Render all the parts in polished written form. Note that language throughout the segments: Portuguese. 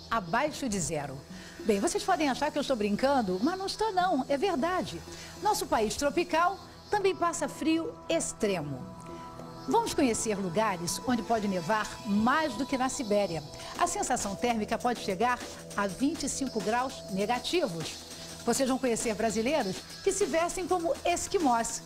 abaixo de zero. Bem, vocês podem achar que eu estou brincando, mas não estou não, é verdade. Nosso país tropical também passa frio extremo. Vamos conhecer lugares onde pode nevar mais do que na Sibéria. A sensação térmica pode chegar a 25 graus negativos. Vocês vão conhecer brasileiros que se vestem como esquimós.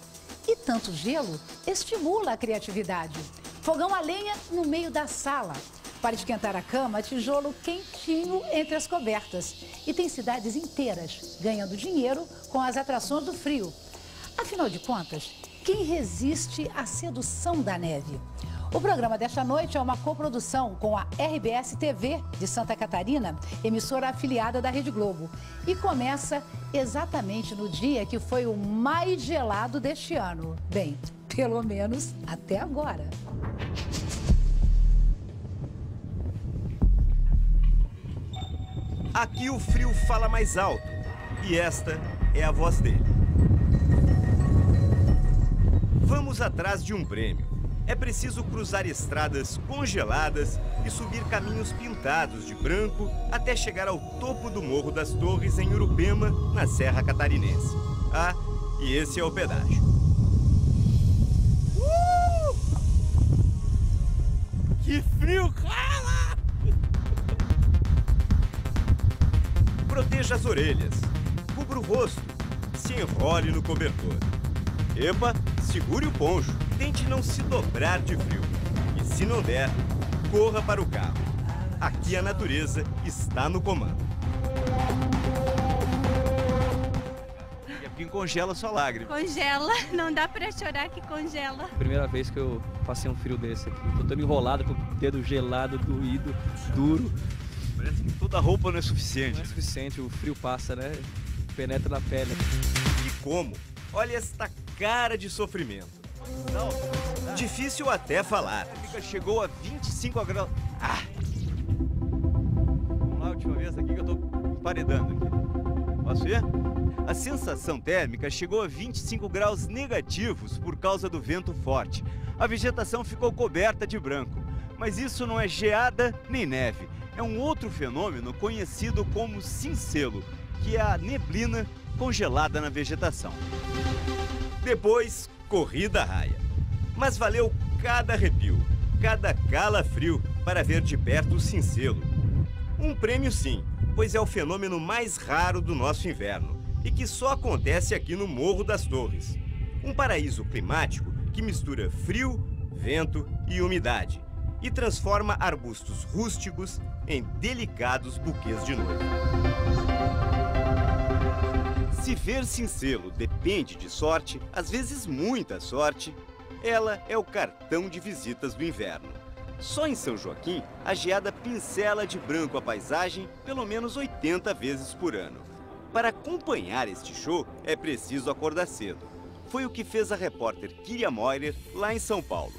E tanto gelo estimula a criatividade. Fogão a lenha no meio da sala. Para esquentar a cama, tijolo quentinho entre as cobertas. E tem cidades inteiras ganhando dinheiro com as atrações do frio. Afinal de contas, quem resiste à sedução da neve? O programa desta noite é uma coprodução com a RBS TV de Santa Catarina, emissora afiliada da Rede Globo. E começa exatamente no dia que foi o mais gelado deste ano. Bem, pelo menos até agora. Aqui o frio fala mais alto e esta é a voz dele. Vamos atrás de um prêmio. É preciso cruzar estradas congeladas e subir caminhos pintados de branco até chegar ao topo do Morro das Torres, em Urupema, na Serra Catarinense. Ah, e esse é o pedágio. Que frio, cara! Proteja as orelhas, cubra o rosto, se enrole no cobertor. Epa, segure o poncho, tente não se dobrar de frio. E se não der, corra para o carro. Aqui a natureza está no comando. E aqui congela sua lágrima. Congela, não dá pra chorar que congela. Primeira vez que eu passei um frio desse aqui. Tô todo enrolado, com o dedo gelado, doído, duro. Parece que toda roupa não é suficiente. Não é suficiente, o frio passa, né? Penetra na pele. E como? Olha esta cara de sofrimento. Difícil até falar. Chegou a 25 graus. Ah! Vamos lá, a última vez aqui que eu tô emparedando aqui. Posso ir? A sensação térmica chegou a 25 graus negativos por causa do vento forte. A vegetação ficou coberta de branco. Mas isso não é geada nem neve. É um outro fenômeno conhecido como cincelo, que é a neblina congelada na vegetação. Depois, corrida à raia. Mas valeu cada arrepio, cada calafrio para ver de perto o cincelo. Um prêmio sim, pois é o fenômeno mais raro do nosso inverno e que só acontece aqui no Morro das Torres. Um paraíso climático que mistura frio, vento e umidade e transforma arbustos rústicos em delicados buquês de noiva. Se ver cincelo depende de sorte, às vezes muita sorte, ela é o cartão de visitas do inverno. Só em São Joaquim, a geada pincela de branco a paisagem pelo menos 80 vezes por ano. Para acompanhar este show, é preciso acordar cedo. Foi o que fez a repórter Kyria Moirer lá em São Paulo.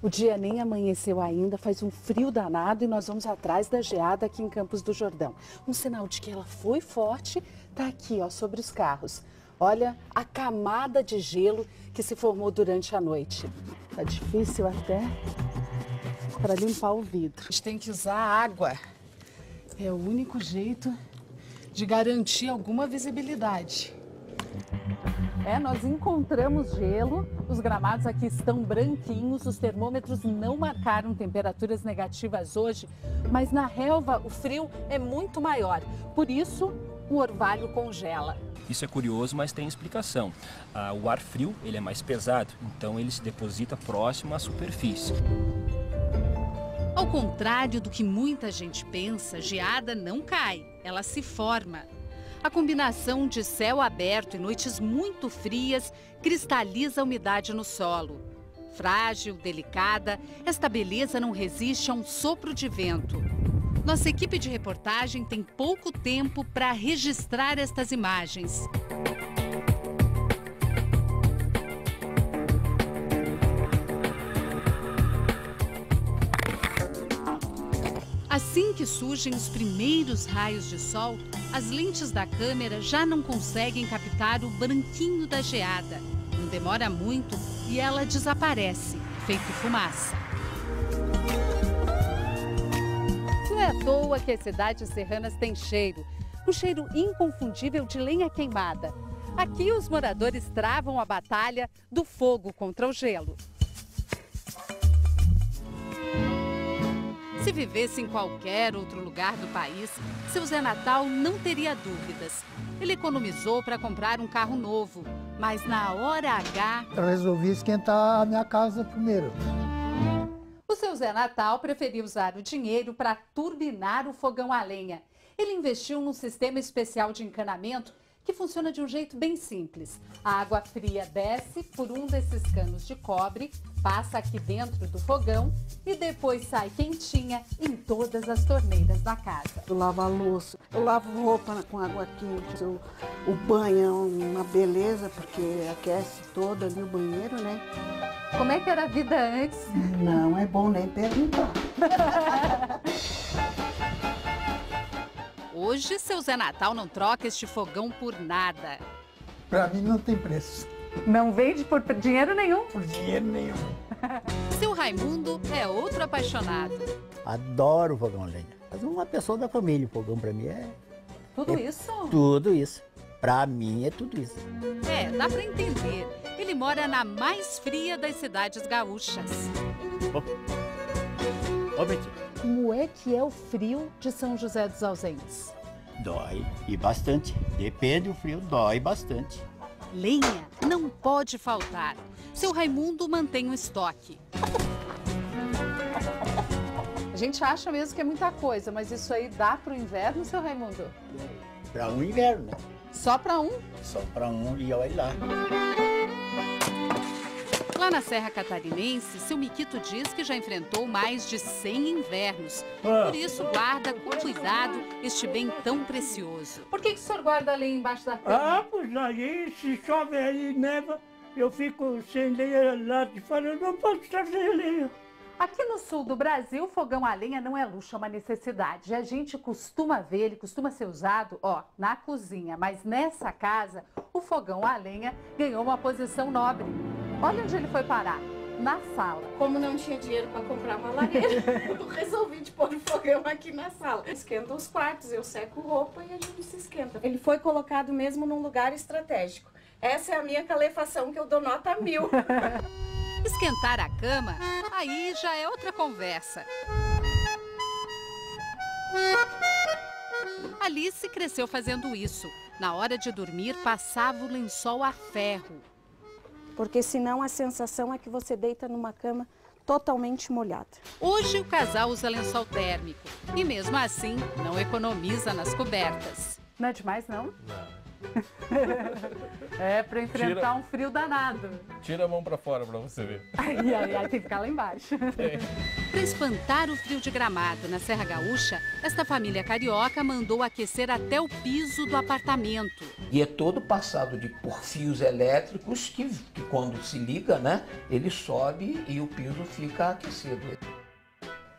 O dia nem amanheceu ainda, faz um frio danado e nós vamos atrás da geada aqui em Campos do Jordão. Um sinal de que ela foi forte está aqui, ó, sobre os carros. Olha a camada de gelo que se formou durante a noite. Tá difícil até para limpar o vidro. A gente tem que usar água. É o único jeito de garantir alguma visibilidade. Nós encontramos gelo, os gramados aqui estão branquinhos, os termômetros não marcaram temperaturas negativas hoje, mas na relva o frio é muito maior, por isso o orvalho congela. Isso é curioso, mas tem explicação. O ar frio ele é mais pesado, então ele se deposita próximo à superfície. Ao contrário do que muita gente pensa, geada não cai, ela se forma. A combinação de céu aberto e noites muito frias cristaliza a umidade no solo. Frágil, delicada, esta beleza não resiste a um sopro de vento. Nossa equipe de reportagem tem pouco tempo para registrar estas imagens. Assim que surgem os primeiros raios de sol, as lentes da câmera já não conseguem captar o branquinho da geada. Não demora muito e ela desaparece, feito fumaça. é à toa que as cidades serranas têm cheiro, um cheiro inconfundível de lenha queimada. Aqui os moradores travam a batalha do fogo contra o gelo. Se vivesse em qualquer outro lugar do país, seu Zé Natal não teria dúvidas. Ele economizou para comprar um carro novo, mas na hora H... Eu resolvi esquentar a minha casa primeiro. O seu Zé Natal preferiu usar o dinheiro para turbinar o fogão a lenha. Ele investiu num sistema especial de encanamento que funciona de um jeito bem simples. A água fria desce por um desses canos de cobre, passa aqui dentro do fogão e depois sai quentinha em todas as torneiras da casa. Eu lavo a louça, eu lavo roupa com água quente, o banho é uma beleza porque aquece todo ali o banheiro, né? Como é que era a vida antes? Não é bom nem perguntar. Hoje, seu Zé Natal não troca este fogão por nada. Pra mim não tem preço. Não vende por dinheiro nenhum? Por dinheiro nenhum. Seu Raimundo é outro apaixonado. Adoro o fogão a lenha. Mas uma pessoa da família, o fogão pra mim é... Tudo isso? Tudo isso. Pra mim é tudo isso. É, dá pra entender. Ele mora na mais fria das cidades gaúchas. Ô, Betty. Como é que é o frio de São José dos Ausentes? Dói e bastante. Depende do frio, dói bastante. Lenha não pode faltar. Seu Raimundo mantém um estoque. A gente acha mesmo que é muita coisa, mas isso aí dá para o inverno, seu Raimundo? Para um inverno, né? Só para um? Só para um e olha lá. Lá na Serra Catarinense, seu Miquito diz que já enfrentou mais de 100 invernos. Por isso, guarda com cuidado este bem tão precioso. Por que o senhor guarda lenha embaixo da cama? Ah, pois aí, se chove aí, neva, eu fico sem lenha lá de fora, eu não posso trazer lenha. Aqui no sul do Brasil, fogão a lenha não é luxo, é uma necessidade. A gente costuma ver, ele costuma ser usado, ó, na cozinha. Mas nessa casa, o fogão a lenha ganhou uma posição nobre. Olha onde ele foi parar, na sala. Como não tinha dinheiro para comprar uma lareira, eu resolvi de pôr o fogão aqui na sala. Esquenta os quartos, eu seco roupa e a gente se esquenta. Ele foi colocado mesmo num lugar estratégico. Essa é a minha calefação que eu dou nota 1000. Esquentar a cama, aí já é outra conversa. Alice cresceu fazendo isso. Na hora de dormir, passava o lençol a ferro. Porque senão a sensação é que você deita numa cama totalmente molhada. Hoje o casal usa lençol térmico e mesmo assim não economiza nas cobertas. Não é demais, não? Não. É para enfrentar um frio danado. Tira a mão pra fora pra você ver. Ai, tem que ficar lá embaixo. Para espantar o frio de Gramado na Serra Gaúcha, esta família carioca mandou aquecer até o piso do apartamento. E é todo passado por fios elétricos que quando se liga, né, ele sobe e o piso fica aquecido.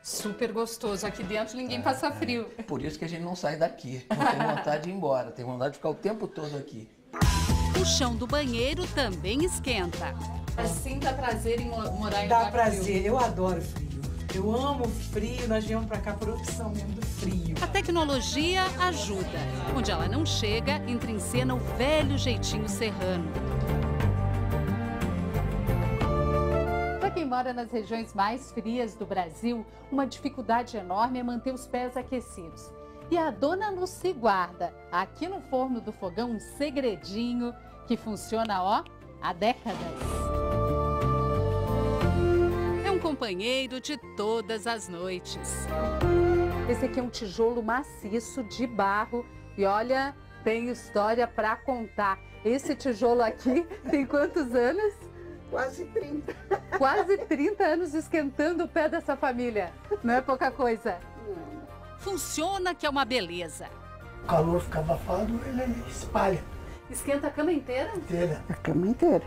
Super gostoso. Aqui dentro ninguém passa frio. Por isso que a gente não sai daqui. Não tem vontade de ir embora, tem vontade de ficar o tempo todo aqui. O chão do banheiro também esquenta. Assim dá prazer em morar em Dá lugar prazer, frio. eu adoro frio. Eu amo frio, nós viemos pra cá por opção mesmo do frio. A tecnologia ajuda. Onde ela não chega, entra em cena o velho jeitinho serrano. Para quem mora nas regiões mais frias do Brasil, uma dificuldade enorme é manter os pés aquecidos. E a dona Lucy guarda aqui no forno do fogão um segredinho que funciona, ó, há décadas. É um companheiro de todas as noites. Esse aqui é um tijolo maciço de barro e olha, tem história para contar. Esse tijolo aqui tem quantos anos? Quase 30. Quase 30 anos esquentando o pé dessa família. Não é pouca coisa. Funciona que é uma beleza. O calor fica abafado, ele espalha. Esquenta a cama inteira? Inteira. A cama inteira.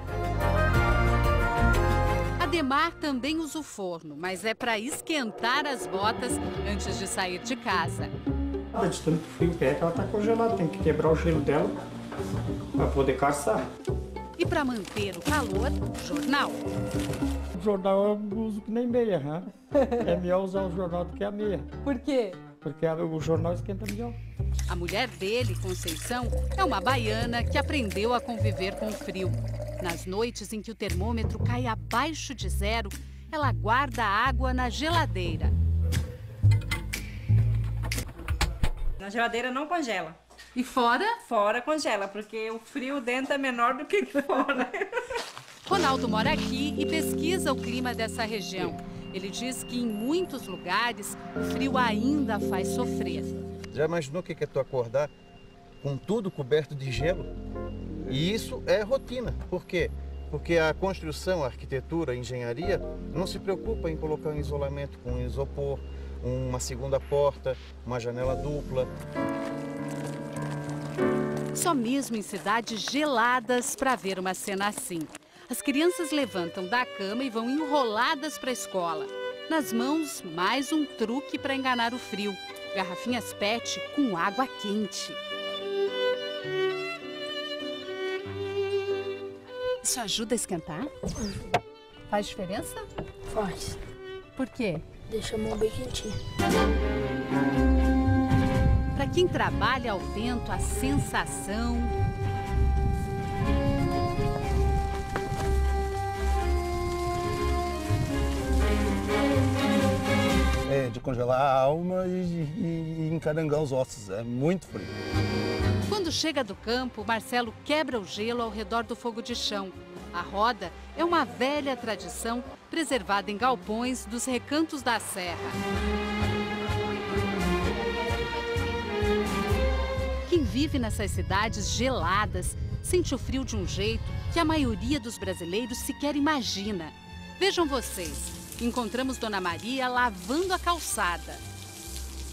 Ademar também usa o forno, mas é para esquentar as botas antes de sair de casa. De tanto frio que é que ela está congelada, tem que quebrar o gelo dela para poder caçar. E para manter o calor, jornal. O jornal eu uso que nem meia, né? É melhor usar o jornal do que a meia. Por quê? porque o jornal esquenta melhor. A mulher dele, Conceição, é uma baiana que aprendeu a conviver com o frio. Nas noites em que o termômetro cai abaixo de zero, ela guarda a água na geladeira. Na geladeira não congela. E fora? Fora congela, porque o frio dentro é menor do que fora. Ronaldo mora aqui e pesquisa o clima dessa região. Ele diz que em muitos lugares o frio ainda faz sofrer. Já imaginou o que é tu acordar com tudo coberto de gelo? E isso é rotina. Por quê? Porque a construção, a arquitetura, a engenharia não se preocupa em colocar um isolamento com isopor, uma segunda porta, uma janela dupla. Só mesmo em cidades geladas para ver uma cena assim. As crianças levantam da cama e vão enroladas para a escola. Nas mãos, mais um truque para enganar o frio. Garrafinhas PET com água quente. Isso ajuda a esquentar? Faz diferença? Faz. Por quê? Deixa a mão bem quentinha. Para quem trabalha ao vento, a sensação... É de congelar a alma e encarangar os ossos. É muito frio. Quando chega do campo, Marcelo quebra o gelo ao redor do fogo de chão. A roda é uma velha tradição preservada em galpões dos recantos da serra. Quem vive nessas cidades geladas sente o frio de um jeito que a maioria dos brasileiros sequer imagina. Vejam vocês, encontramos Dona Maria lavando a calçada.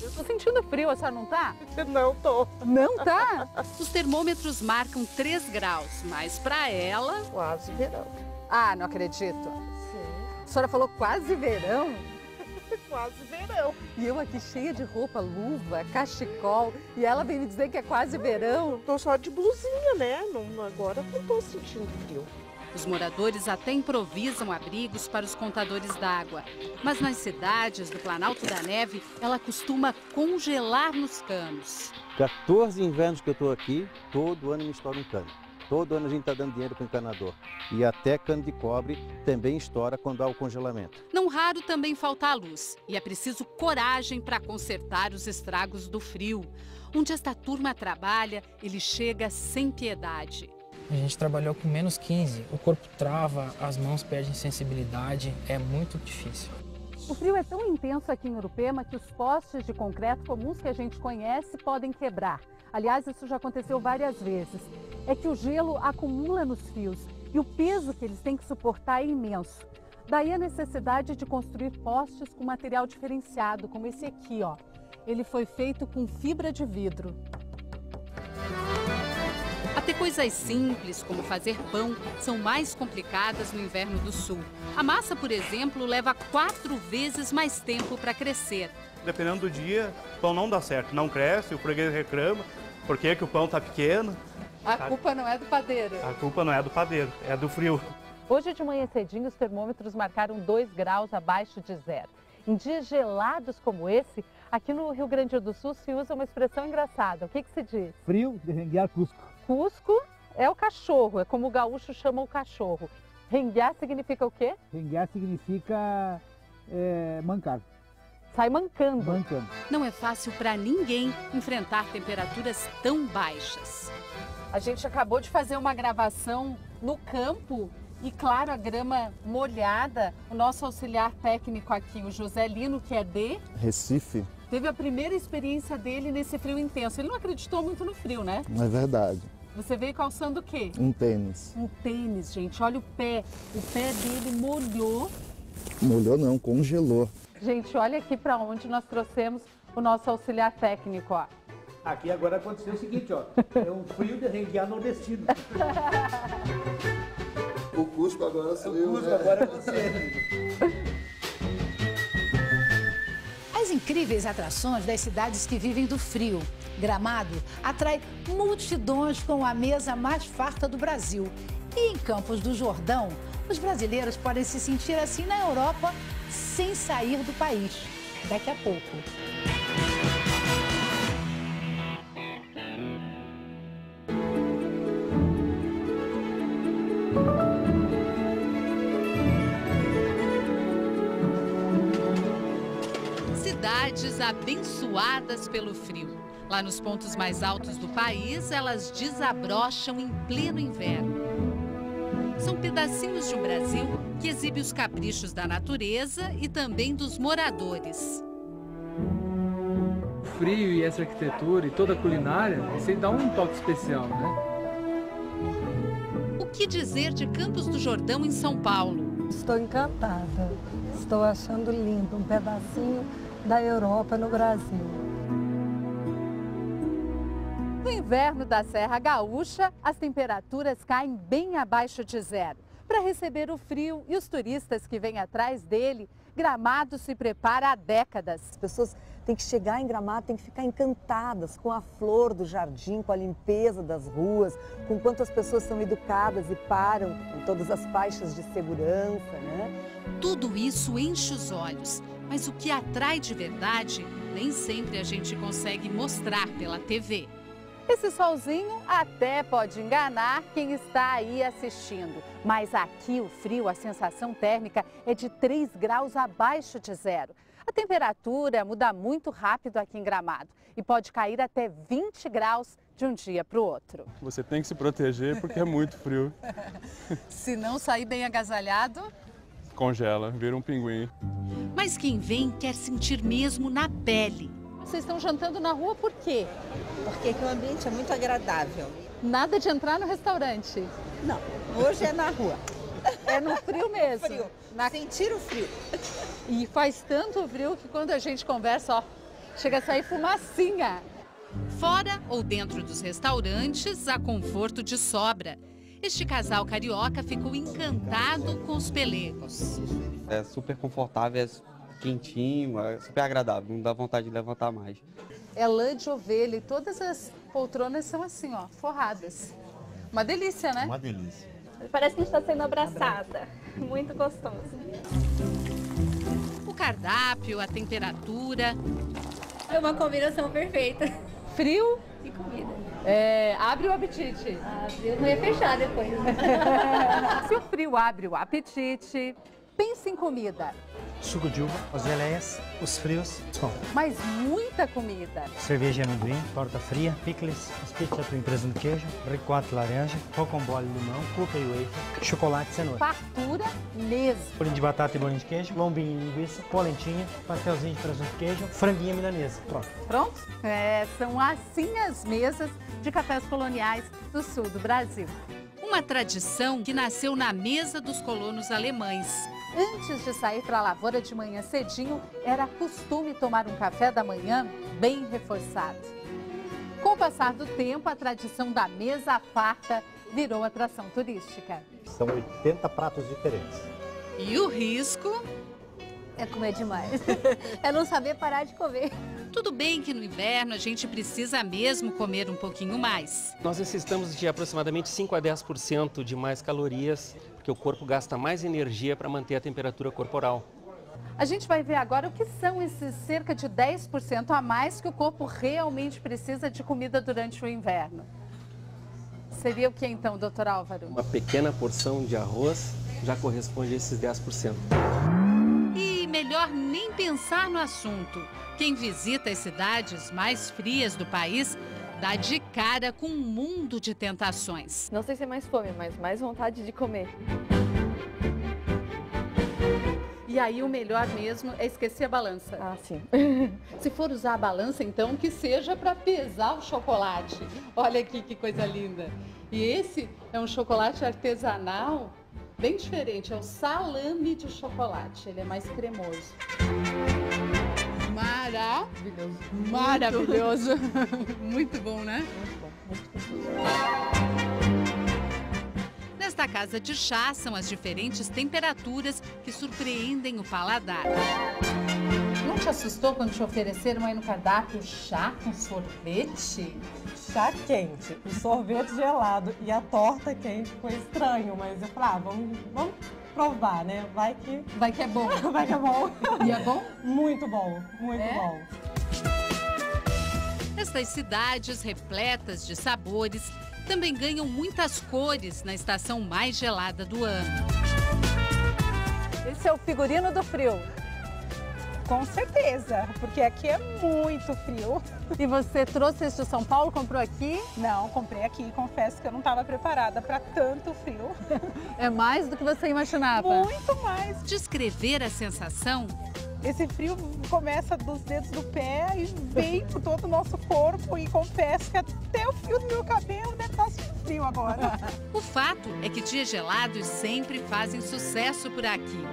Eu tô sentindo frio, a senhora não tá? Não tô. Não tá? Os termômetros marcam 3 graus, mas para ela... Quase verão. Ah, não acredito. Sim. A senhora falou quase verão? Quase verão. E eu aqui cheia de roupa, luva, cachecol, e ela vem me dizer que é quase verão. Tô só de blusinha, né? Agora não tô sentindo frio. Os moradores até improvisam abrigos para os contadores d'água. Mas nas cidades do Planalto da Neve, ela costuma congelar nos canos. 14 invernos que eu estou aqui, todo ano me estoura um cano. Todo ano a gente está dando dinheiro para o encanador. E até cano de cobre também estoura quando há o congelamento. Não raro também falta a luz. E é preciso coragem para consertar os estragos do frio. Onde esta turma trabalha, ele chega sem piedade. A gente trabalhou com menos 15, o corpo trava, as mãos perdem sensibilidade, é muito difícil. O frio é tão intenso aqui em Urupema que os postes de concreto comuns que a gente conhece podem quebrar. Aliás, isso já aconteceu várias vezes. É que o gelo acumula nos fios e o peso que eles têm que suportar é imenso. Daí a necessidade de construir postes com material diferenciado, como esse aqui, ó. Ele foi feito com fibra de vidro. Até coisas simples, como fazer pão, são mais complicadas no inverno do sul. A massa, por exemplo, leva 4 vezes mais tempo para crescer. Dependendo do dia, o pão não dá certo, não cresce, o freguês reclama, por que o pão está pequeno. A culpa não é do padeiro. A culpa não é do padeiro, é do frio. Hoje de manhã cedinho, os termômetros marcaram 2 graus abaixo de zero. Em dias gelados como esse, aqui no Rio Grande do Sul se usa uma expressão engraçada. O que se diz? Frio de renguear Cusco. Cusco é o cachorro, é como o gaúcho chama o cachorro. Renguear significa o quê? Renguear significa mancar. Sai mancando. Mancando. Não é fácil para ninguém enfrentar temperaturas tão baixas. A gente acabou de fazer uma gravação no campo e, claro, a grama molhada. O nosso auxiliar técnico aqui, o José Lino, que é de Recife. Teve a primeira experiência dele nesse frio intenso. Ele não acreditou muito no frio, né? É verdade. Você veio calçando o quê? Um tênis. Um tênis, gente. Olha o pé. O pé dele molhou. Molhou não, congelou. Gente, olha aqui para onde nós trouxemos o nosso auxiliar técnico, ó. Aqui agora aconteceu o seguinte, ó. É um frio de renguear nordestino. O Cusco agora sou eu, Cusco agora é você. As incríveis atrações das cidades que vivem do frio. Gramado atrai multidões com a mesa mais farta do Brasil. E em Campos do Jordão, os brasileiros podem se sentir assim na Europa sem sair do país. Daqui a pouco. cidades abençoadas pelo frio. Lá nos pontos mais altos do país, elas desabrocham em pleno inverno. São pedacinhos de um Brasil que exibe os caprichos da natureza e também dos moradores. O frio e essa arquitetura e toda a culinária, isso dá um toque especial, né? O que dizer de Campos do Jordão, em São Paulo? Estou encantada. Estou achando lindo um pedacinho da Europa no Brasil. No inverno da Serra Gaúcha, as temperaturas caem bem abaixo de zero. Para receber o frio e os turistas que vêm atrás dele, Gramado se prepara há décadas. As pessoas têm que chegar em Gramado, têm que ficar encantadas com a flor do jardim, com a limpeza das ruas, com quanto as pessoas são educadas e param em todas as faixas de segurança, né? Tudo isso enche os olhos, mas o que atrai de verdade, nem sempre a gente consegue mostrar pela TV. Esse solzinho até pode enganar quem está aí assistindo, mas aqui o frio, a sensação térmica é de 3 graus abaixo de zero. A temperatura muda muito rápido aqui em Gramado e pode cair até 20 graus de um dia para o outro. Você tem que se proteger porque é muito frio. Se não sair bem agasalhado, congela, vira um pinguim. Mas quem vem quer sentir mesmo na pele. Vocês estão jantando na rua por quê? Porque aqui o ambiente é muito agradável. Nada de entrar no restaurante? Não, hoje é na rua. É no frio mesmo? Frio. Sentir o frio. E faz tanto frio que quando a gente conversa, ó, chega a sair fumacinha. Fora ou dentro dos restaurantes, há conforto de sobra. Este casal carioca ficou encantado com os pelegos. É super confortável, é quentinho, é super agradável, não dá vontade de levantar mais. É lã de ovelha e todas as poltronas são assim, ó, forradas. Uma delícia, né? Uma delícia. Parece que a gente está sendo abraçada. Muito gostoso. O cardápio, a temperatura. É uma combinação perfeita. Frio e comida. Abre o apetite. Abre, não ia fechar depois. Se o frio abre o apetite, pense em comida. Suco de uva, as geleias, os frios. Bom. Mas muita comida. Cerveja amendoim, torta fria, picles, pizza com presunto queijo, ricota de laranja, rocambole de limão, cuca e wafer, chocolate e cenoura. Fartura mesmo. Bolinho de batata e bolinho de queijo, lombinho e linguiça, polentinha, pastelzinho de presunto de queijo, franguinha milanesa. Pronto. Pronto? São assim as mesas de cafés coloniais do sul do Brasil. Uma tradição que nasceu na mesa dos colonos alemães. Antes de sair para a lavoura de manhã cedinho, era costume tomar um café da manhã bem reforçado. Com o passar do tempo, a tradição da mesa farta virou atração turística. São 80 pratos diferentes. E o risco? É comer demais. É não saber parar de comer. Tudo bem que no inverno a gente precisa mesmo comer um pouquinho mais. Nós necessitamos de aproximadamente 5 a 10% de mais calorias, porque o corpo gasta mais energia para manter a temperatura corporal. A gente vai ver agora o que são esses cerca de 10% a mais que o corpo realmente precisa de comida durante o inverno. Seria o que então, doutor Álvaro? Uma pequena porção de arroz já corresponde a esses 10%. E melhor nem pensar no assunto. Quem visita as cidades mais frias do país dá de cara com um mundo de tentações. Não sei se é mais fome, mas mais vontade de comer. E aí o melhor mesmo é esquecer a balança. Ah, sim. Se for usar a balança, então, que seja para pesar o chocolate. Olha aqui que coisa linda. E esse é um chocolate artesanal bem diferente, é o salame de chocolate. Ele é mais cremoso. Maravilhoso. Maravilhoso. Muito bom, né? Muito bom. Muito gostoso. Nesta casa de chá são as diferentes temperaturas que surpreendem o paladar. Não te assustou quando te ofereceram aí no cardápio chá com sorvete? Chá quente, o sorvete gelado e a torta quente foi estranho, mas eu falei, vamos provar, né? Vai que é bom. Vai que é bom. E é bom? Muito bom, muito bom. Estas cidades repletas de sabores também ganham muitas cores na estação mais gelada do ano. Esse é o figurino do frio. Com certeza, porque aqui é muito frio. E você trouxe esse de São Paulo, comprou aqui? Não, comprei aqui. Confesso que eu não estava preparada para tanto frio. É mais do que você imaginava? Muito mais. Descrever a sensação? Esse frio começa dos dedos do pé e vem por todo o nosso corpo e confesso que até o fio do meu cabelo deve estar frio agora. O fato é que dias gelados sempre fazem sucesso por aqui.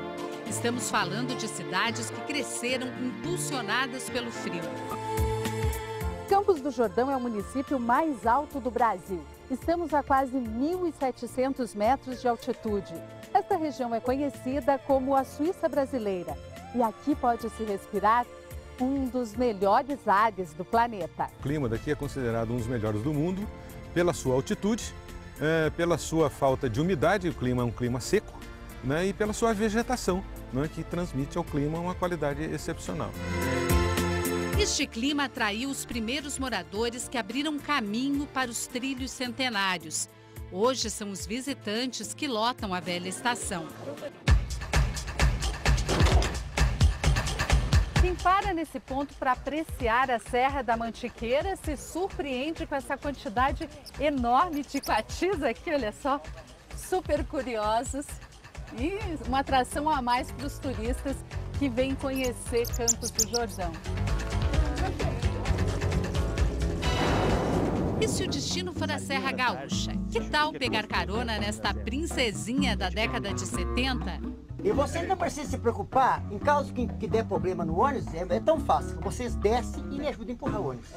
Estamos falando de cidades que cresceram impulsionadas pelo frio. Campos do Jordão é o município mais alto do Brasil. Estamos a quase 1.700 metros de altitude. Esta região é conhecida como a Suíça brasileira. E aqui pode-se respirar um dos melhores ares do planeta. O clima daqui é considerado um dos melhores do mundo pela sua altitude, pela sua falta de umidade, o clima é um clima seco, né, e pela sua vegetação, né, que transmite ao clima uma qualidade excepcional. Este clima atraiu os primeiros moradores que abriram caminho para os trilhos centenários. Hoje são os visitantes que lotam a velha estação. Quem para nesse ponto para apreciar a Serra da Mantiqueira se surpreende com essa quantidade enorme de coatis aqui, olha só, super curiosos e uma atração a mais para os turistas que vêm conhecer Campos do Jordão. E se o destino for a Serra Gaúcha? Que tal pegar carona nesta princesinha da década de 70? E você não precisa se preocupar, em caso que der problema no ônibus, é tão fácil. Vocês descem e me ajudam a empurrar o ônibus.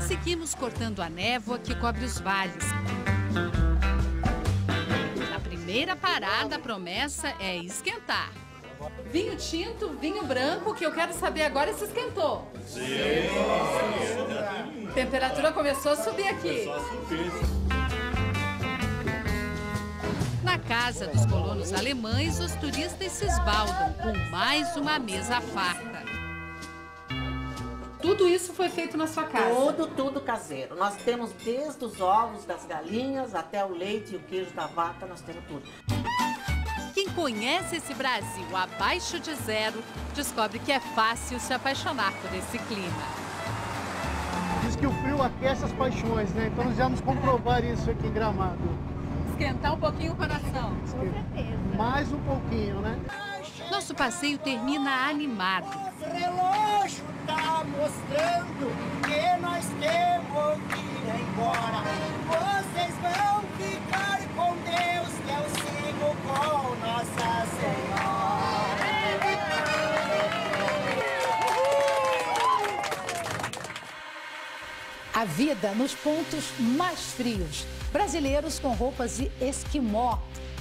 Seguimos cortando a névoa que cobre os vales. A primeira parada, a promessa é esquentar. Vinho tinto, vinho branco, que eu quero saber agora se esquentou. Sim. A temperatura começou a subir aqui. Na casa dos colonos alemães, os turistas se esbaldam com mais uma mesa farta. Tudo isso foi feito na sua casa? Tudo caseiro. Nós temos desde os ovos das galinhas até o leite e o queijo da vaca, nós temos tudo. Quem conhece esse Brasil abaixo de zero, descobre que é fácil se apaixonar por esse clima. Diz que o frio aquece as paixões, né? Então nós vamos comprovar isso aqui em Gramado. Esquentar um pouquinho o coração. Com certeza. Mais um pouquinho, né? Nosso passeio termina animado. O relógio tá mostrando que nós temos que ir embora. Vocês vão ficar com Deus, que eu sigo com Nossa Senhora. A vida nos pontos mais frios. Brasileiros com roupas de esquimó.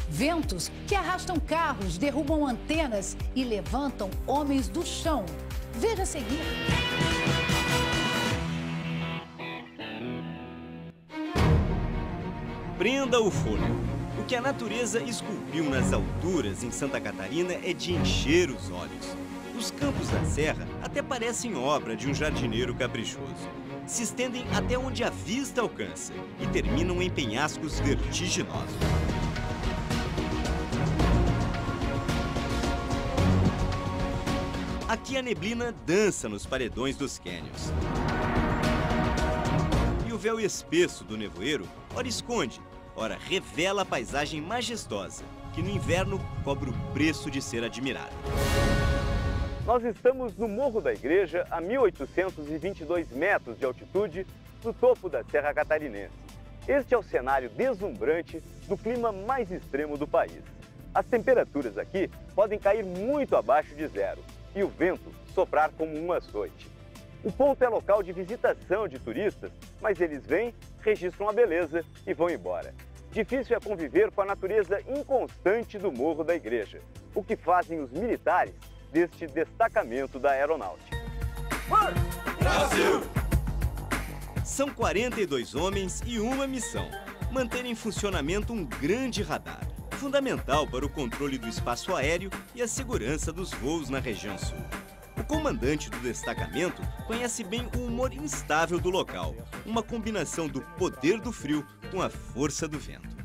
Ventos que arrastam carros, derrubam antenas e levantam homens do chão. Veja a seguir. Prenda o fôlego. O que a natureza esculpiu nas alturas em Santa Catarina é de encher os olhos. Os campos da serra até parecem obra de um jardineiro caprichoso. Se estendem até onde a vista alcança e terminam em penhascos vertiginosos. Aqui a neblina dança nos paredões dos cânions. E o véu espesso do nevoeiro, ora esconde, ora revela a paisagem majestosa, que no inverno cobra o preço de ser admirada. Nós estamos no Morro da Igreja, a 1.822 metros de altitude, no topo da Serra Catarinense. Este é o cenário deslumbrante do clima mais extremo do país. As temperaturas aqui podem cair muito abaixo de zero e o vento soprar como um açoite. O ponto é local de visitação de turistas, mas eles vêm, registram a beleza e vão embora. Difícil é conviver com a natureza inconstante do Morro da Igreja, o que fazem os militares deste destacamento da aeronáutica. Brasil! São 42 homens e uma missão: manter em funcionamento um grande radar, fundamental para o controle do espaço aéreo e a segurança dos voos na região sul. O comandante do destacamento conhece bem o humor instável do local, uma combinação do poder do frio com a força do vento.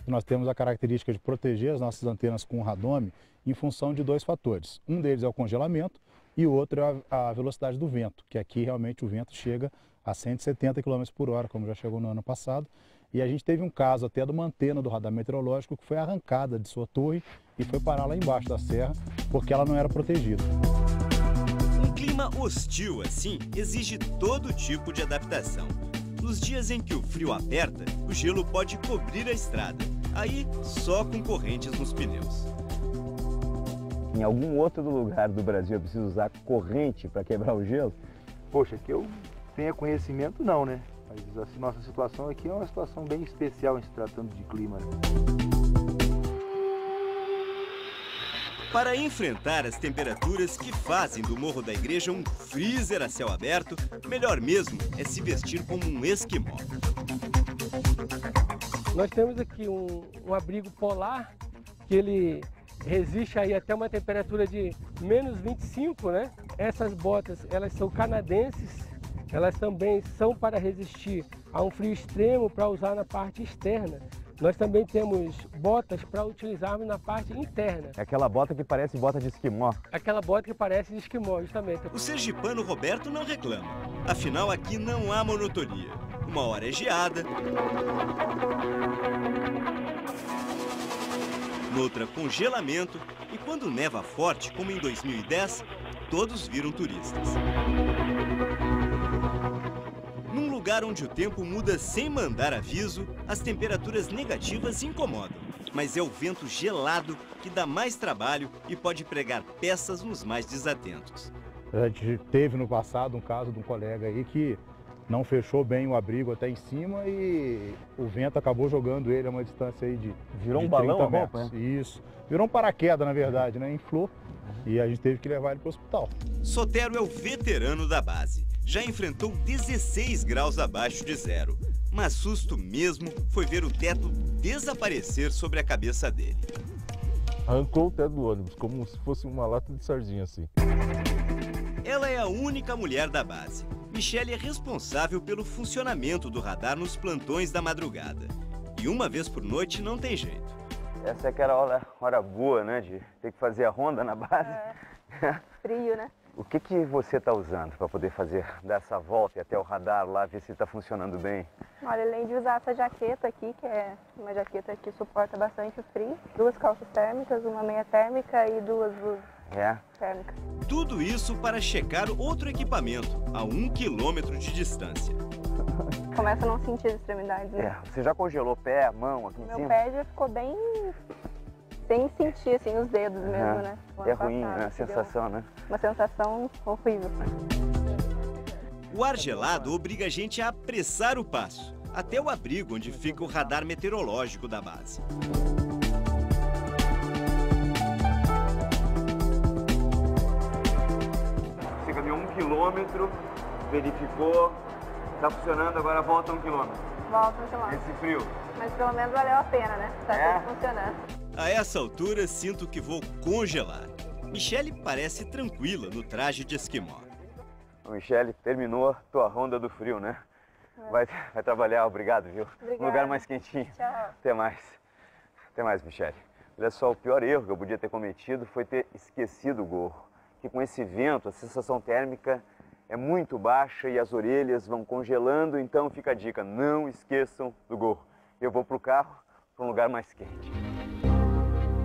Nós temos a característica de proteger as nossas antenas com o radome em função de 2 fatores. Um deles é o congelamento e o outro é a velocidade do vento, que aqui realmente o vento chega a 170 km por hora, como já chegou no ano passado. E a gente teve um caso até de uma antena do radar meteorológico que foi arrancada de sua torre e foi parar lá embaixo da serra porque ela não era protegida. Um clima hostil assim exige todo tipo de adaptação. Nos dias em que o frio aperta, o gelo pode cobrir a estrada. Aí, só com correntes nos pneus. Em algum outro lugar do Brasil eu preciso usar corrente para quebrar o gelo? Poxa, que eu tenha conhecimento não, né? Mas assim, nossa situação aqui é uma situação bem especial em se tratando de clima, né? Para enfrentar as temperaturas que fazem do Morro da Igreja um freezer a céu aberto, melhor mesmo é se vestir como um esquimó. Nós temos aqui um abrigo polar que ele resiste aí até uma temperatura de menos 25, né? Essas botas, elas são canadenses, elas também são para resistir a um frio extremo para usar na parte externa. Nós também temos botas para utilizarmos na parte interna. É aquela bota que parece bota de esquimó. Aquela bota que parece de esquimó, justamente. O sergipano Roberto não reclama. Afinal, aqui não há monotonia. Uma hora é geada, noutra congelamento e quando neva forte, como em 2010, todos viram turistas. Num lugar onde o tempo muda sem mandar aviso, as temperaturas negativas incomodam. Mas é o vento gelado que dá mais trabalho e pode pregar peças nos mais desatentos. A gente teve no passado um caso de um colega aí que não fechou bem o abrigo até em cima e o vento acabou jogando ele a uma distância aí de Virou um 30 balão metros. a roupa, né? Isso. Virou um paraquedas, na verdade, né? Inflou e a gente teve que levar ele para o hospital. Sotero é o veterano da base. Já enfrentou 16 graus abaixo de zero. Mas susto mesmo foi ver o teto desaparecer sobre a cabeça dele. Arrancou o teto do ônibus, como se fosse uma lata de sardinha assim. Ela é a única mulher da base. Michele é responsável pelo funcionamento do radar nos plantões da madrugada. E uma vez por noite não tem jeito. Essa é aquela hora boa, né, de ter que fazer a ronda na base. Frio, né? O que você está usando para poder dar essa volta e até o radar lá, ver se está funcionando bem? Olha, além de usar essa jaqueta aqui, que é uma jaqueta que suporta bastante o frio, 2 calças térmicas, uma meia térmica e 2 blusas térmicas. Tudo isso para checar outro equipamento a 1 quilômetro de distância. Começa a não sentir as extremidades, né? Você já congelou pé, mão aqui em cima? Meu pé já ficou bem sem sentir assim, os dedos mesmo, né? É ruim, né? A sensação, né? Uma sensação horrível. O ar gelado obriga a gente a apressar o passo, até o abrigo onde fica o radar meteorológico da base. Você caminhou 1 quilômetro, verificou, está funcionando, agora volta 1 quilômetro. Volta 1 quilômetro. Esse frio. Mas pelo menos valeu a pena, né? Tá tudo funcionando. A essa altura, sinto que vou congelar. Michele parece tranquila no traje de esquimó. Michele, terminou tua ronda do frio, né? Vai trabalhar, obrigado, viu? Obrigada. Um lugar mais quentinho. Tchau. Até mais. Até mais, Michele. Olha só, o pior erro que eu podia ter cometido foi ter esquecido o gorro. Que com esse vento, a sensação térmica é muito baixa e as orelhas vão congelando, então fica a dica, não esqueçam do gorro. Eu vou pro carro, para um lugar mais quente.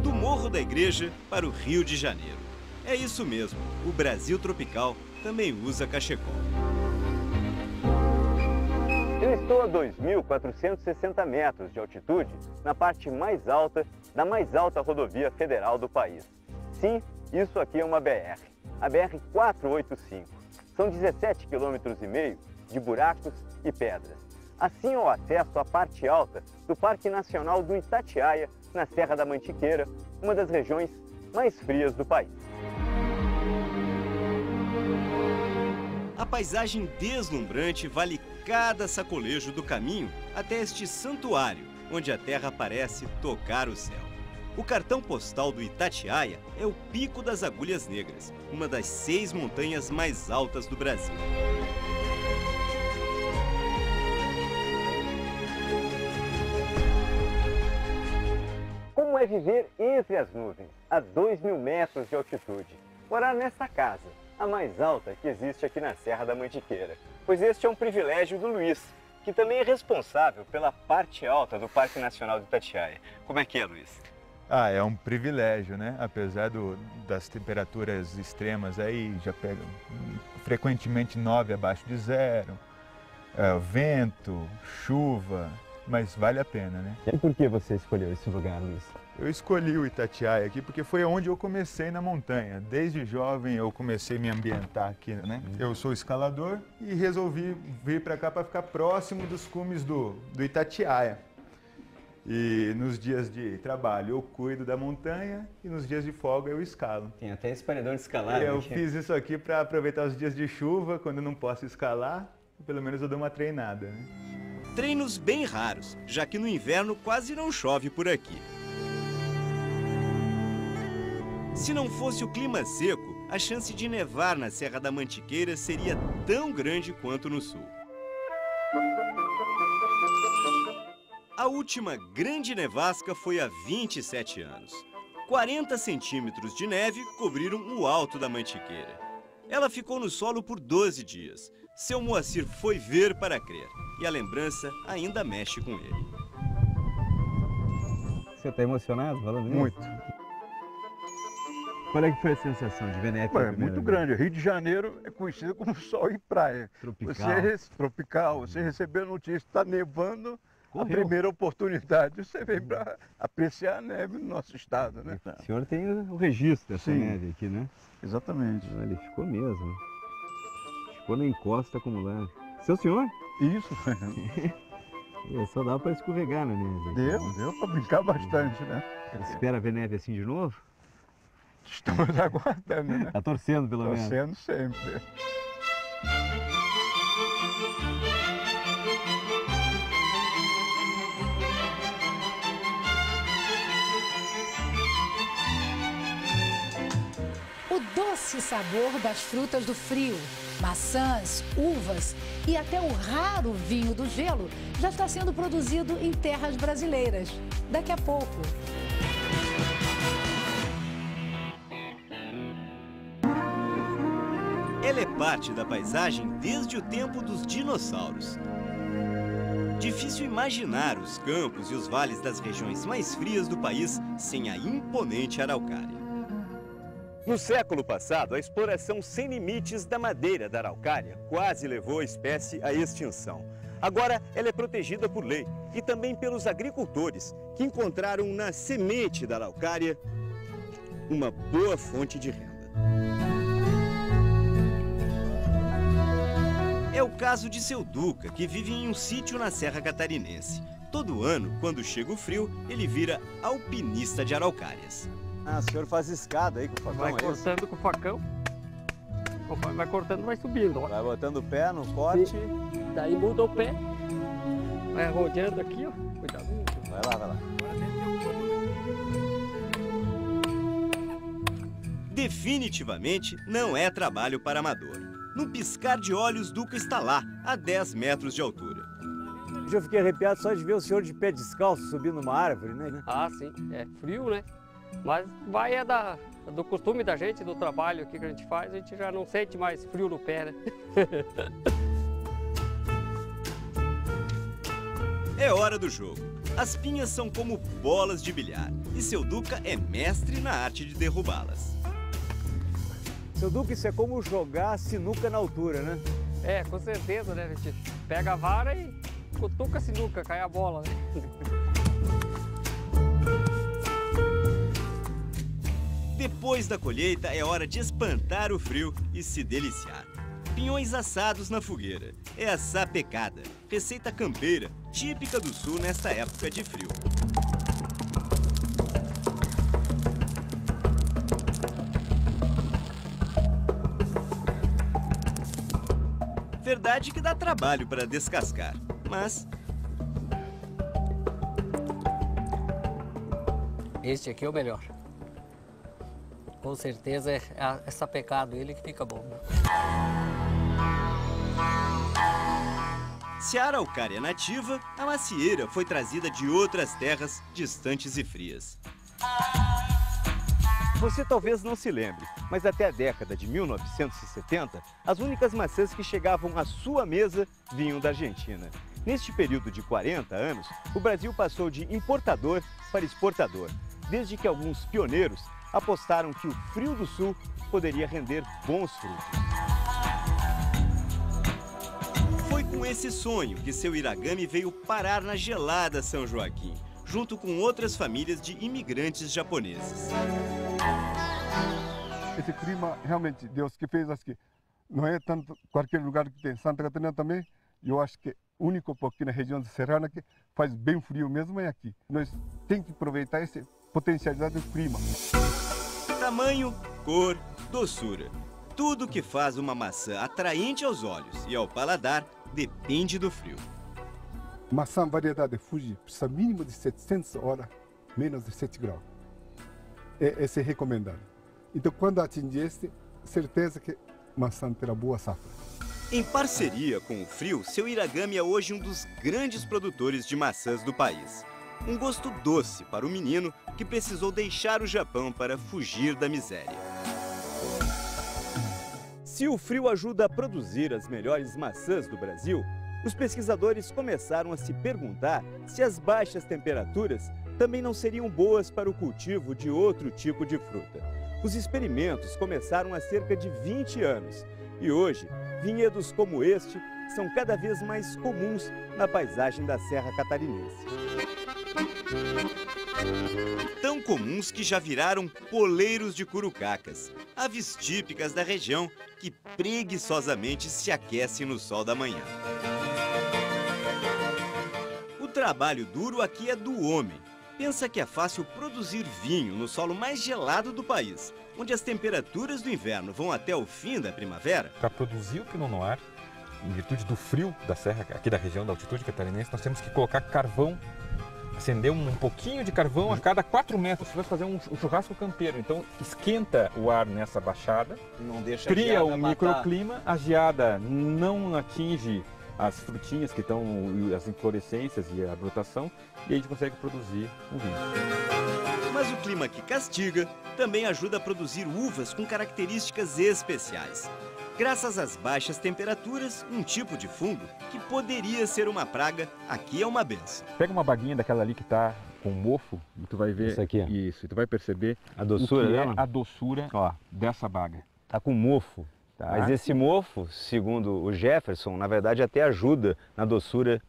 Do Morro da Igreja para o Rio de Janeiro. É isso mesmo, o Brasil tropical também usa cachecol. Eu estou a 2.460 metros de altitude, na parte mais alta da mais alta rodovia federal do país. Sim, isso aqui é uma BR, a BR-485. São 17,5 km de buracos e pedras. Assim é o acesso à parte alta do Parque Nacional do Itatiaia, na Serra da Mantiqueira, uma das regiões mais frias do país. A paisagem deslumbrante vale cada sacolejo do caminho até este santuário, onde a terra parece tocar o céu. O cartão postal do Itatiaia é o Pico das Agulhas Negras, uma das 6 montanhas mais altas do Brasil. Como é viver entre as nuvens, a 2.000 metros de altitude? Morar nesta casa, a mais alta que existe aqui na Serra da Mantiqueira. Pois este é um privilégio do Luiz, que também é responsável pela parte alta do Parque Nacional do Itatiaia. Como é que é, Luiz? É um privilégio, né? Apesar das temperaturas extremas aí, já pega frequentemente 9 abaixo de zero, vento, chuva, mas vale a pena, né? E por que você escolheu esse lugar, Luiz? Eu escolhi o Itatiaia aqui porque foi onde eu comecei na montanha. Desde jovem eu comecei a me ambientar aqui, né? Eu sou escalador e resolvi vir para cá para ficar próximo dos cumes do Itatiaia. E nos dias de trabalho eu cuido da montanha e nos dias de folga eu escalo. Tem até esse paredão de escalar. Eu fiz isso aqui para aproveitar os dias de chuva, quando eu não posso escalar, pelo menos eu dou uma treinada, né? Treinos bem raros, já que no inverno quase não chove por aqui. Se não fosse o clima seco, a chance de nevar na Serra da Mantiqueira seria tão grande quanto no sul. A última grande nevasca foi há 27 anos. 40 centímetros de neve cobriram o alto da Mantiqueira. Ela ficou no solo por 12 dias. Seu Moacir foi ver para crer. E a lembrança ainda mexe com ele. Você está emocionado falando isso? Muito. Qual é que foi a sensação de ver neve? É muito grande. Rio de Janeiro é conhecido como sol e praia. Tropical. Tropical. Você recebeu a notícia que está nevando, Correu. A primeira oportunidade você vem para apreciar a neve no nosso estado, né? O senhor tem o registro dessa neve aqui, né? Exatamente. Ele ficou mesmo. Ficou na encosta como lá. Seu senhor? Isso. Só dá para escorregar na neve. Deu para brincar bastante, né? Espera ver neve assim de novo? Estamos aguardando, né? Tá torcendo pelo menos? Torcendo sempre. O doce sabor das frutas do frio, maçãs, uvas e até o raro vinho do gelo já está sendo produzido em terras brasileiras. Daqui a pouco. Ela é parte da paisagem desde o tempo dos dinossauros. Difícil imaginar os campos e os vales das regiões mais frias do país sem a imponente araucária. No século passado, a exploração sem limites da madeira da araucária quase levou a espécie à extinção. Agora, ela é protegida por lei e também pelos agricultores, que encontraram na semente da araucária uma boa fonte de renda. É o caso de seu Duca, que vive em um sítio na Serra Catarinense. Todo ano, quando chega o frio, ele vira alpinista de araucárias. Ah, o senhor faz escada aí com o facão, vai cortando com o facão. Conforme vai cortando, vai subindo. Ó. Vai botando o pé no corte. Sim. Daí muda o pé. Vai rodeando aqui, ó. Cuidado. Vai lá, vai lá. Definitivamente não é trabalho para amador. Num piscar de olhos, Duca está lá, a 10 metros de altura. Eu fiquei arrepiado só de ver o senhor de pé descalço subindo numa árvore, né? Ah, sim. É frio, né? Mas vai do costume da gente, do trabalho aqui que a gente faz, a gente já não sente mais frio no pé, né? É hora do jogo. As pinhas são como bolas de bilhar e seu Duca é mestre na arte de derrubá-las. Seu Duca, isso é como jogar sinuca na altura, né? É, com certeza, né? A gente pega a vara e cutuca a sinuca, cai a bola, né? Depois da colheita, é hora de espantar o frio e se deliciar. Pinhões assados na fogueira. É a sapecada, receita campeira, típica do sul nesta época de frio. Verdade que dá trabalho para descascar, mas Este aqui é o melhor. Com certeza é sapecado ele que fica bom. Se a araucária é nativa, a macieira foi trazida de outras terras distantes e frias. Você talvez não se lembre, mas até a década de 1970, as únicas maçãs que chegavam à sua mesa vinham da Argentina. Neste período de 40 anos, o Brasil passou de importador para exportador, desde que alguns pioneiros apostaram que o frio do sul poderia render bons frutos. Foi com esse sonho que seu Iragami veio parar na gelada São Joaquim, junto com outras famílias de imigrantes japoneses. Esse clima, realmente, Deus que fez aqui. Não é tanto qualquer lugar que tem. Santa Catarina também, eu acho que o único pouquinho na região serrana que faz bem frio mesmo é aqui. Nós temos que aproveitar essa potencialidade do clima. Tamanho, cor, doçura. Tudo que faz uma maçã atraente aos olhos e ao paladar depende do frio. Maçã variedade Fuji precisa mínimo de 700 horas, menos de 7 graus. Esse é recomendado. Então, quando atingir este, certeza que maçã terá boa safra. Em parceria com o frio, seu Iragami é hoje um dos grandes produtores de maçãs do país. Um gosto doce para o menino que precisou deixar o Japão para fugir da miséria. Se o frio ajuda a produzir as melhores maçãs do Brasil, os pesquisadores começaram a se perguntar se as baixas temperaturas também não seriam boas para o cultivo de outro tipo de fruta. Os experimentos começaram há cerca de 20 anos e hoje, vinhedos como este são cada vez mais comuns na paisagem da Serra Catarinense. Tão comuns que já viraram poleiros de curucacas, aves típicas da região que preguiçosamente se aquecem no sol da manhã. O trabalho duro aqui é do homem. Pensa que é fácil produzir vinho no solo mais gelado do país, onde as temperaturas do inverno vão até o fim da primavera? Para produzir o Pinot Noir, em virtude do frio da serra, aqui da região da altitude catarinense, nós temos que colocar carvão, acender um pouquinho de carvão a cada 4 metros. Você vai fazer um churrasco campeiro, então esquenta o ar nessa baixada, não deixa cria um microclima, a geada não atinge as frutinhas que estão, as inflorescências e a brotação, e a gente consegue produzir um vinho. Mas o clima que castiga também ajuda a produzir uvas com características especiais. Graças às baixas temperaturas, um tipo de fungo que poderia ser uma praga, aqui é uma benção. Pega uma baguinha daquela ali que está com mofo e tu vai ver isso aqui. Isso, e tu vai perceber a doçura dela? A doçura, ó, dessa baga. Tá com mofo. Tá. Mas esse mofo, segundo o Jefferson, na verdade até ajuda na doçura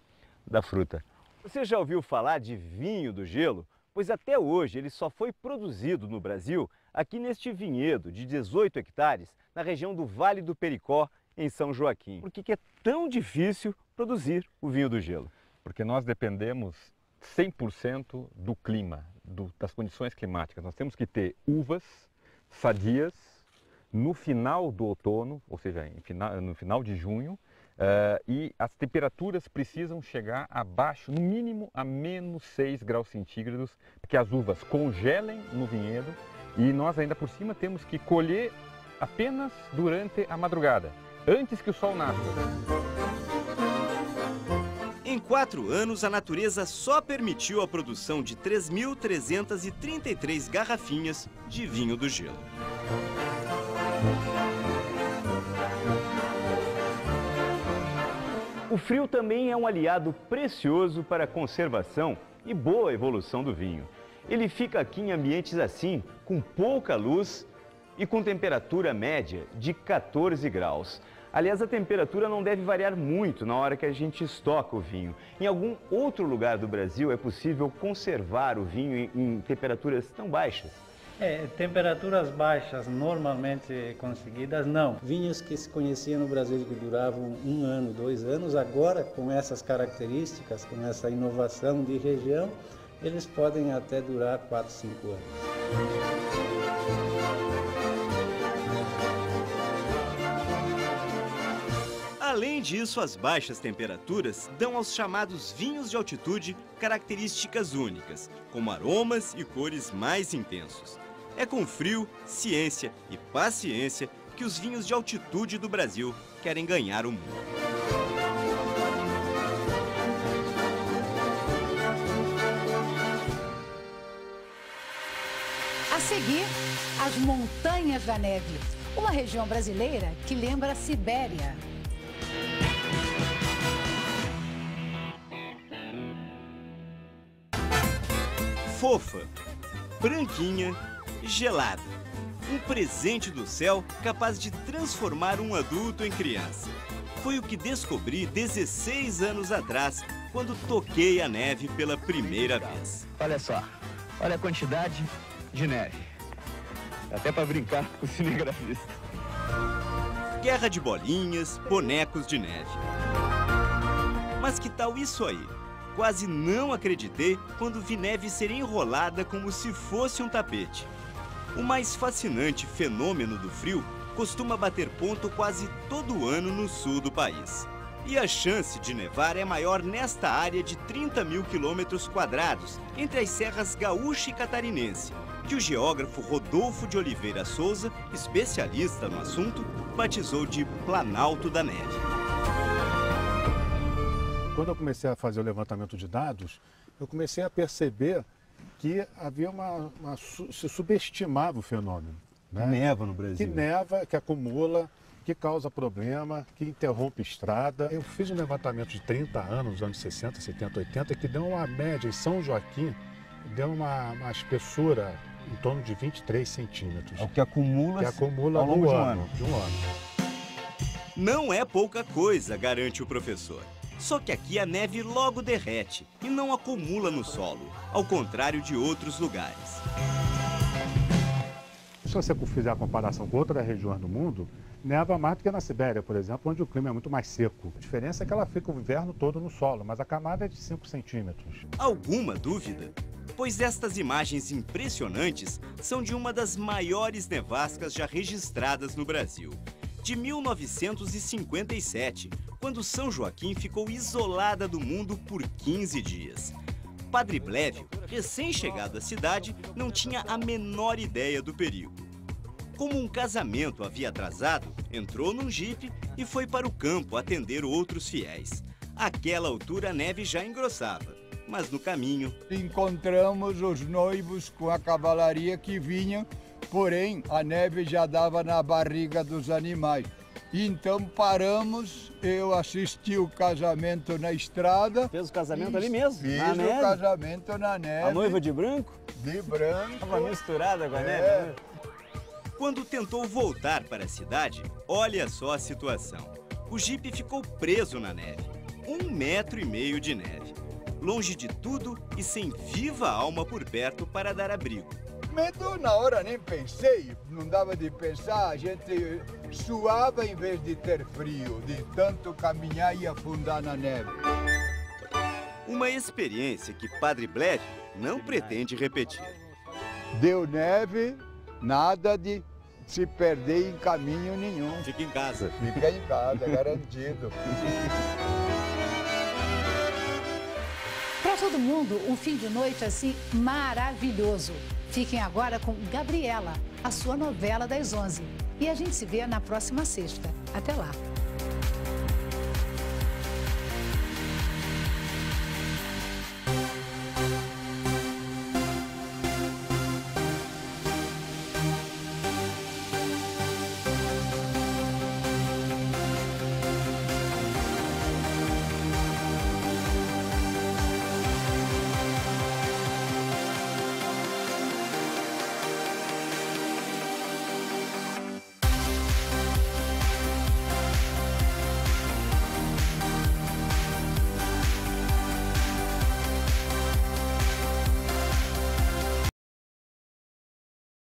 da fruta. Você já ouviu falar de vinho do gelo? Pois até hoje ele só foi produzido no Brasil aqui neste vinhedo de 18 hectares, na região do Vale do Pericó, em São Joaquim. Por que é tão difícil produzir o vinho do gelo? Porque nós dependemos 100% do clima, das condições climáticas. Nós temos que ter uvas sadias no final do outono, ou seja, no final de junho, e as temperaturas precisam chegar abaixo, no mínimo a menos 6 graus centígrados, porque as uvas congelem no vinhedo e nós ainda por cima temos que colher apenas durante a madrugada, antes que o sol nasça. Em 4 anos, a natureza só permitiu a produção de 3.333 garrafinhas de vinho do gelo. O frio também é um aliado precioso para a conservação e boa evolução do vinho. Ele fica aqui em ambientes assim, com pouca luz e com temperatura média de 14 graus. Aliás, a temperatura não deve variar muito na hora que a gente estoca o vinho. Em algum outro lugar do Brasil é possível conservar o vinho em temperaturas tão baixas? Temperaturas baixas normalmente conseguidas, não. Vinhos que se conheciam no Brasil que duravam 1 ano, 2 anos, agora com essas características, com essa inovação de região, eles podem até durar 4, 5 anos. Além Além disso, as baixas temperaturas dão aos chamados vinhos de altitude características únicas, como aromas e cores mais intensos. É com frio, ciência e paciência que os vinhos de altitude do Brasil querem ganhar o mundo. A seguir, as Montanhas da Neve, uma região brasileira que lembra a Sibéria. Fofa, branquinha, gelada. Um presente do céu capaz de transformar um adulto em criança. Foi o que descobri 16 anos atrás, quando toquei a neve pela primeira vez. Olha só, olha a quantidade de neve. Dá até para brincar com o cinegrafista. Guerra de bolinhas, bonecos de neve. Mas que tal isso aí? Quase não acreditei quando vi neve ser enrolada como se fosse um tapete. O mais fascinante fenômeno do frio costuma bater ponto quase todo ano no sul do país. E a chance de nevar é maior nesta área de 30 mil quilômetros quadrados, entre as serras gaúcha e catarinense, que o geógrafo Rodolfo de Oliveira Souza, especialista no assunto, batizou de Planalto da Neve. Quando eu comecei a fazer o levantamento de dados, eu comecei a perceber que havia se subestimava o fenômeno. Né? Que neva no Brasil. Que neva, que acumula, que causa problema, que interrompe estrada. Eu fiz um levantamento de 30 anos, nos anos 60, 70, 80, que deu uma média em São Joaquim, deu uma espessura em torno de 23 centímetros. É o que acumula, ao longo de um ano. Não é pouca coisa, garante o professor. Só que aqui a neve logo derrete e não acumula no solo, ao contrário de outros lugares. Se você fizer a comparação com outras regiões do mundo, neva mais do que na Sibéria, por exemplo, onde o clima é muito mais seco. A diferença é que ela fica o inverno todo no solo, mas a camada é de 5 centímetros. Alguma dúvida? Pois estas imagens impressionantes são de uma das maiores nevascas já registradas no Brasil, de 1957, quando São Joaquim ficou isolada do mundo por 15 dias. Padre Blévio, recém-chegado à cidade, não tinha a menor ideia do perigo. Como um casamento havia atrasado, entrou num jipe e foi para o campo atender outros fiéis. Àquela altura a neve já engrossava, mas no caminho... Encontramos os noivos com a cavalaria que vinha, porém a neve já dava na barriga dos animais. Então paramos, eu assisti o casamento na estrada. Fez o casamento ali mesmo? Fiz na neve? O casamento na neve. A noiva de branco? De branco. Estava misturada com a neve, né? Quando tentou voltar para a cidade, olha só a situação. O jipe ficou preso na neve. 1,5 metro de neve. Longe de tudo e sem viva alma por perto para dar abrigo. Medo na hora nem pensei, não dava de pensar, a gente suava em vez de ter frio, de tanto caminhar e afundar na neve. Uma experiência que Padre Blévio não pretende repetir. Deu neve, nada de se perder em caminho nenhum. Fica em casa. Fica em casa, garantido. Para todo mundo, um fim de noite assim maravilhoso. Fiquem agora com Gabriela, a sua novela das 11. E a gente se vê na próxima sexta. Até lá.